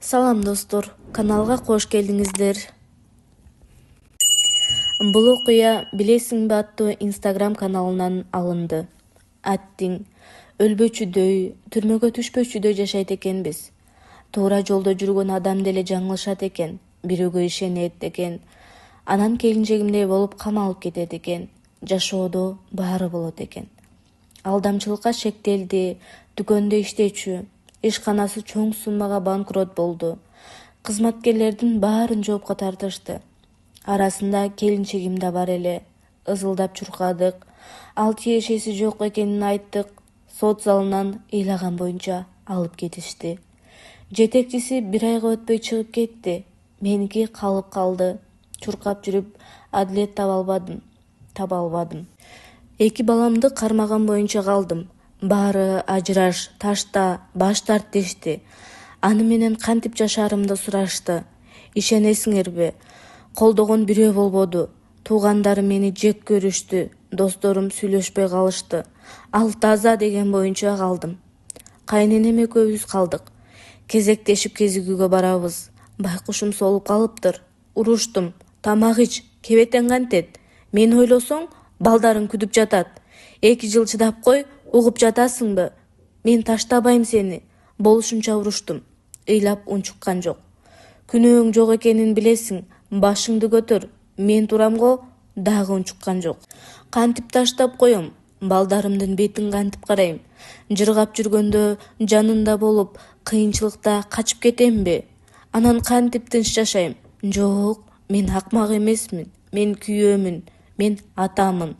Салам достор, каналга кош келдиңиздер. Бул окуя «Билесиңби» аттуу Instagram каналынан алынды. Аттиң өлбөчүдөй, түрмөгө түшпөчүдөй жашайт экенбиз. Туура жолдо жүргөн адам деле жаңылышат экен, бирөөгө ишенет экен. Анан келинчегимдей болуп камалып кетет экен. Жашоодо баары болот экен. Алдамчылыкка шектелди, дүкөндө иштечү, ишканасы чоң суммага банкрот болду. Кызматкерлердин баарын жоопко тартышты. Арасында келинчегим да бар эле. Ызылдап чуркадык. Ал тиешеси жок экенин айттык. Сот залынан ыйлаган боюнча алып кетишти. Жетекчиси 1 айга өтпөй чыгып кетти. Меники калып калды. Чуркап жүрүп адилет таба албадым. 2 баламды кармаган боюнча калдым. Баары ажыраш, ташта, баш тарт дешти. Аны менен кантип жашаарымды сурашты. Ишенесиңерби? Колдогон бирөө болбоду. Туугандарым мени жек көрүштү. Досторум сүйлөшпөй калышты. Ал таза деген боюнча калдым. Кайненем экөөбүз калдык. Кезектешип кезигүүгө барабыз. Байкушум солуп калыптыр. Уруштум. Тамак ич, кебетең кантет. Мени ойлосоң, балдарың күдүп жатат. 2 жыл чыдап кой, угуп жатасыңбы? Мен таштабайм сени. Болушунча уруштум. Ыйлап унчуккан жок. Күнөөң жок экенин билесиң. Башыңды көтөр. Мен турамго дагы унчуккан жок. Кантип таштап коем? Балдарымдын бетин кантип карайм? Жыргап жүргөндө жанында болуп, кыйынчылыкта качып кетемби? Анан кантип тынч жашайм? Жок, мен акмак эмесмин. Мен күйөөмүн. Мен атамын.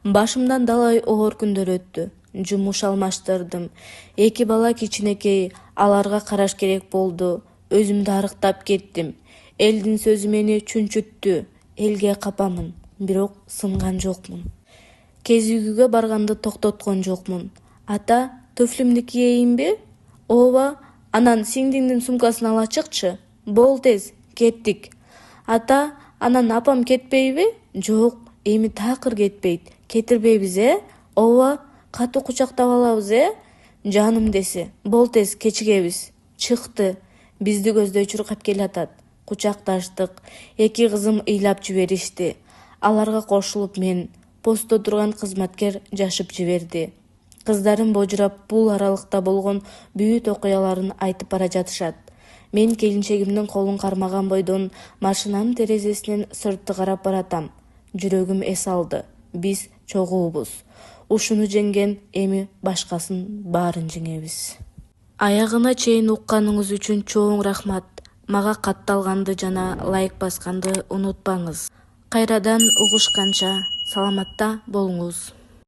Башымдан далай оор күндөр өттү. Жумуш алмаштырдым. 2 бала кичинекей, аларга караш керек болду. Өзүмдү арыктап кеттим. Элдин сөзү мени чүнчүттү. Элге капамын, бирок сынган жокмун. Кезигүүгө барганды токтоткон жокмун. Ата, туфлимди кийейинби? Ооба. Анан сиңдиңдин сумкасын ала чыкчы. Бол тез, кеттик. Ата, анан апам кетпейби? Жок, эми такыр кетпейт. Кетирбейбиз, Ооба, катуу кучактап алабыз, Жаным десе, бол тез, кечигебиз. Чыкты. Бизди көздөй чуркап келатат. Кучакташтык. 2 кызым ыйлап жиберишти. Аларга кошулуп мен. Постто турган кызматкер жашып жиберди. Кыздарым божурап бул аралыкта болгон бүт окуяларын айтып бара жатышат. Мен келинчегимдин колун кармаган бойдон машинанын терезесинен сыртты карап баратам. Жүрөгүм эс алды. Биз чогуубуз. Ушуну жеңген эми башкасын баарын жеңебиз. Аягына чейин укканыңыз үчүн чоң рахмат. Мага катталганды жана лайк басканды унутпаңыз. Кайрадан угушканча саламатта болуңуз.